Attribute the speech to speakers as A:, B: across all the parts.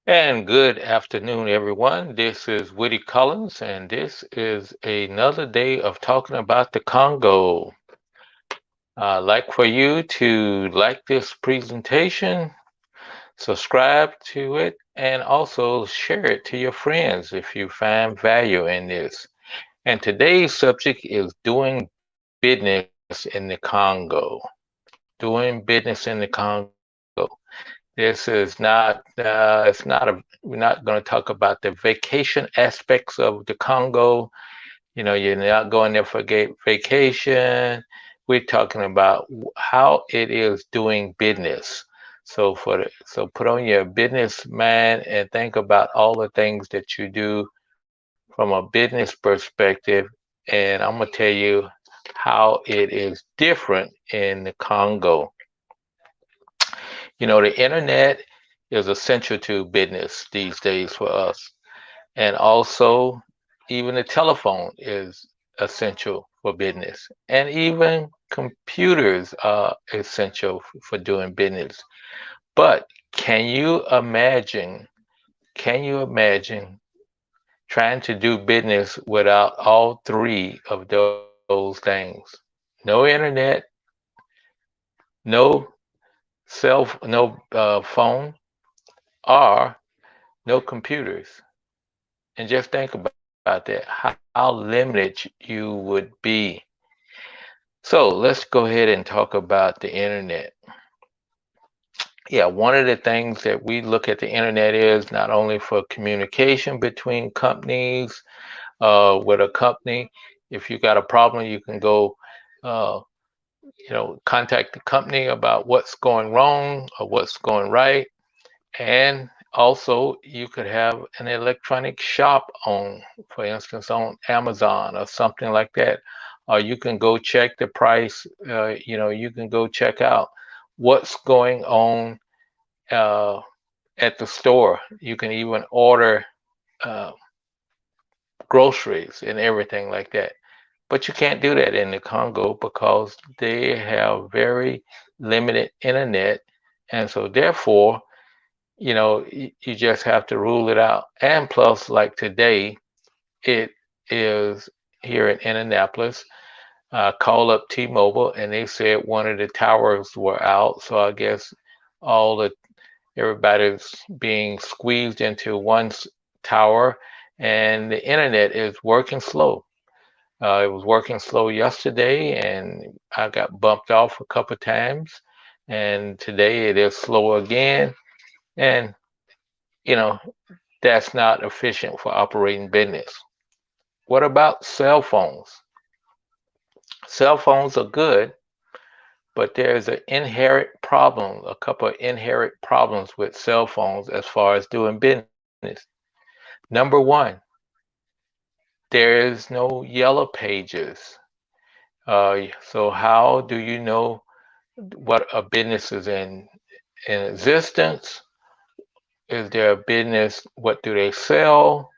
A: And good afternoon, everyone. This is Woody Collins, and this is another day of talking about the Congo. I'd like for you to like this presentation, subscribe to it, and also share it to your friends if you find value in this. And today's subject is doing business in the Congo. Doing business in the Congo. This is it's not we're not going to talk about the vacation aspects of the Congo. You know, you're not going there for vacation. We're talking about how it is doing business. So put on your business mind and think about all the things that you do from a business perspective. And I'm gonna tell you how it is different in the Congo. You know, the internet is essential to business these days for us. And also, even the telephone is essential for business. And even computers are essential for doing business. But can you imagine trying to do business without all three of those things? No internet, no no phone, or no computers. And just think about that, how limited you would be. So let's go ahead and talk about the internet. Yeah, one of the things that we look at the internet is not only for communication between companies, with a company. If you got a problem, you can go, uh, contact the company about what's going wrong or what's going right. And also, you could have an electronic shop on, for instance, on Amazon or something like that. Or you can go check the price. You can go check out what's going on uh, at the store. You can even order uh, groceries and everything like that. But you can't do that in the Congo because they have very limited internet. And so, therefore, you just have to rule it out. And plus, like today, it is here in Indianapolis. I called up T-Mobile and they said one of the towers were out. So I guess all the everybody's being squeezed into one tower, and the internet is working slow. It was working slow yesterday, and I got bumped off a couple times. And today it is slow again. And you know, that's not efficient for operating business. What about cell phones? Cell phones are good, but there's an inherent problem, a couple of inherent problems with cell phones as far as doing business. Number one, there is no yellow pages. So how do you know what a business is in existence? Is there a business? What do they sell?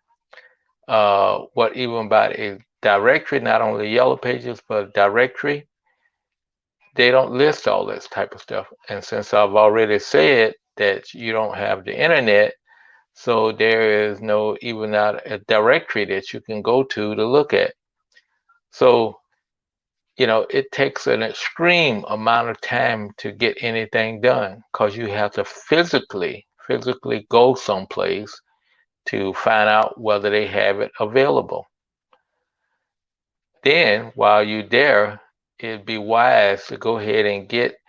A: What even about a directory, not only yellow pages, but a directory? They don't list all this type of stuff. And since I've already said that you don't have the internet, so there is no even not a directory that you can go to look at. So, it takes an extreme amount of time to get anything done because you have to physically go someplace to find out whether they have it available. Then, while you're there, it'd be wise to go ahead and get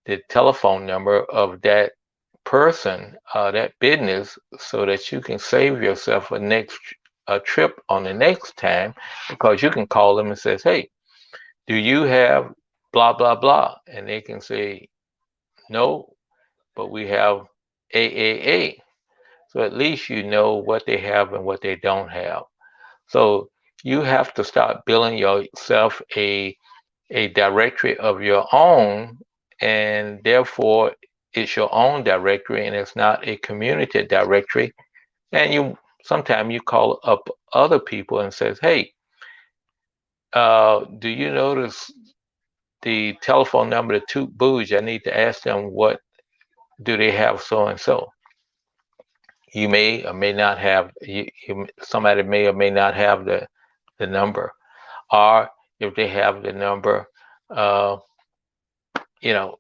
A: the telephone number of that person, that business, so that you can save yourself a trip on the next time, because you can call them and says, "Hey, do you have blah blah blah?" And they can say, "No, but we have AAA." So at least you know what they have and what they don't have. So you have to start building yourself a directory of your own, and therefore it's your own directory and it's not a community directory. And you sometimes you call up other people and says, "Hey, do you notice the telephone number to Toot Booge? I need to ask them what do they have so and so." You may or may not have somebody may or may not have the number, or if they have the number, uh,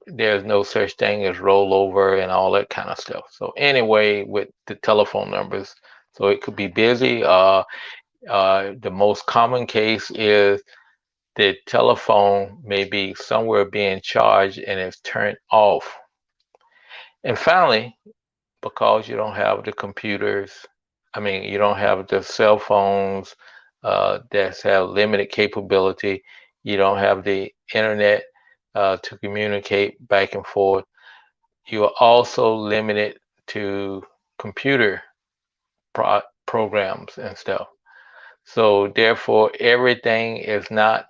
A: there's no such thing as rollover and all that kind of stuff. So anyway, with the telephone numbers, so it could be busy. The most common case is the telephone may be somewhere being charged and it's turned off. And finally, because you don't have the computers, I mean, you don't have the cell phones that have limited capability, you don't have the internet to communicate back and forth. You are also limited to computer programs and stuff. So therefore, everything is not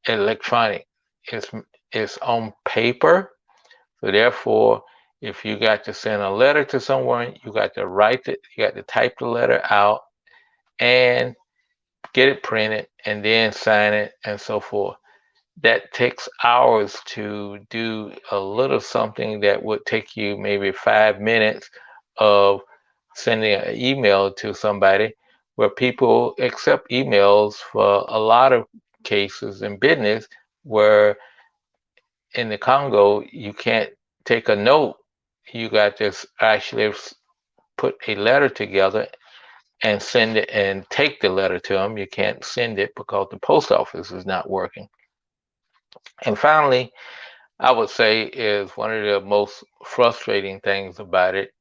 A: electronic. It's it's on paper. So therefore, if you got to send a letter to someone, you got to write it, you got to type the letter out and get it printed and then sign it and so forth. That takes hours to do a little something that would take you maybe 5 minutes of sending an email to somebody, where people accept emails for a lot of cases in business, where in the Congo you can't take a note. You got to actually put a letter together and send it and take the letter to them. You can't send it because the post office is not working. And finally, I would say is one of the most frustrating things about it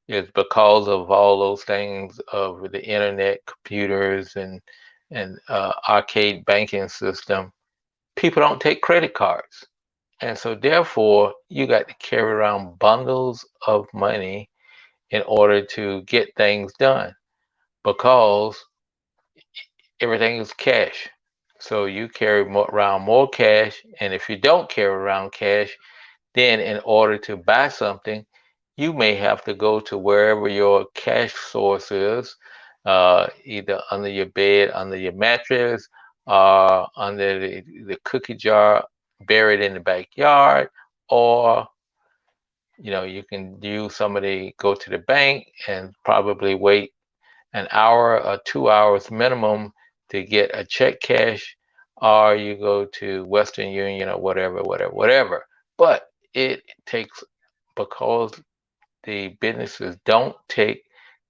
A: is because of all those things of the internet, computers, and arcade banking system. People don't take credit cards, and so therefore you got to carry around bundles of money in order to get things done because everything is cash. So you carry around more cash, and if you don't carry around cash, then in order to buy something, you may have to go to wherever your cash source is, either under your bed, under your mattress, or under the cookie jar buried in the backyard, or you can use somebody go to the bank and probably wait an hour or 2 hours minimum to get a check cash, or you go to Western Union or whatever, whatever, whatever. But it takes, because the businesses don't take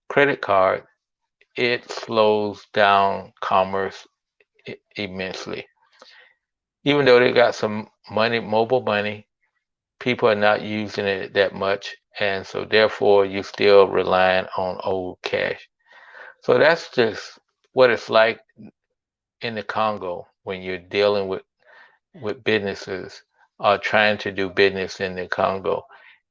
A: credit card, it slows down commerce immensely. Even though they got some money, mobile money, people are not using it that much, and so therefore you still relying on old cash. So that's just what it's like in the Congo when you're dealing with businesses or trying to do business in the Congo.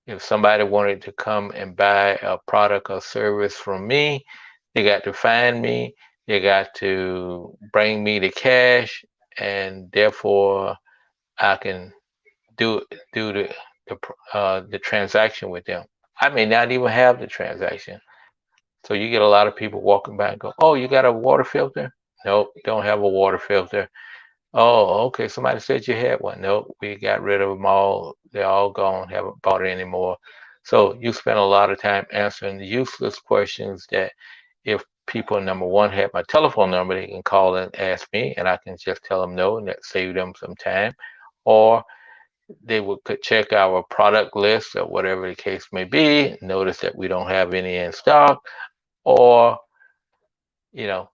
A: If somebody wanted to come and buy a product or service from me, they got to find me, they got to bring me the cash, and therefore I can do the transaction with them. I may not even have the transaction. So you get a lot of people walking by and go, "Oh, you got a water filter?" Nope, don't have a water filter. Oh, okay. Somebody said you had one. Nope, we got rid of them all. They're all gone. Haven't bought it anymore. So you spend a lot of time answering useless questions that if people, number one, had my telephone number, they can call and ask me, and I can just tell them no, and that save them some time. Or they could check our product list or whatever the case may be, notice that we don't have any in stock, or you know,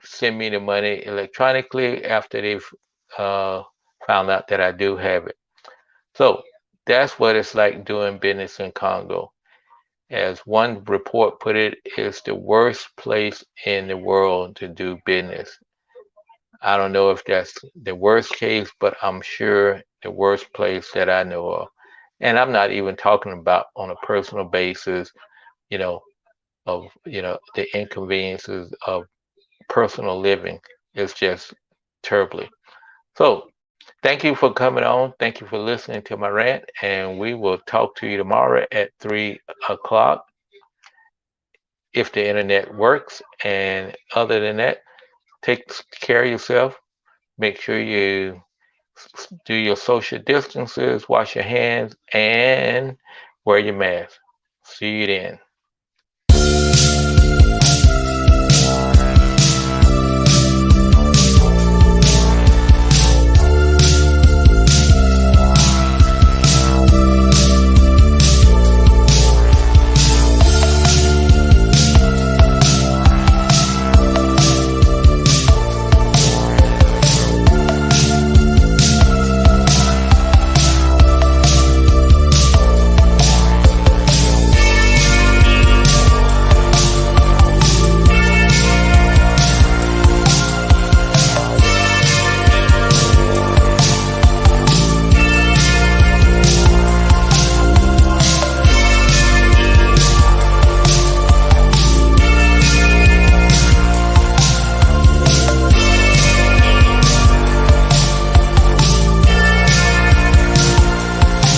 A: send me the money electronically after they've uh, found out that I do have it. So that's what it's like doing business in Congo. As one report put it, it's the worst place in the world to do business. I don't know if that's the worst case, but I'm sure the worst place that I know of. And I'm not even talking about on a personal basis, you know, the inconveniences of personal living. Is just terribly. So thank you for coming on. Thank you for listening to my rant, and we will talk to you tomorrow at 3 o'clock if the internet works. And other than that, take care of yourself. Make sure you do your social distances, wash your hands, and wear your mask. See you then.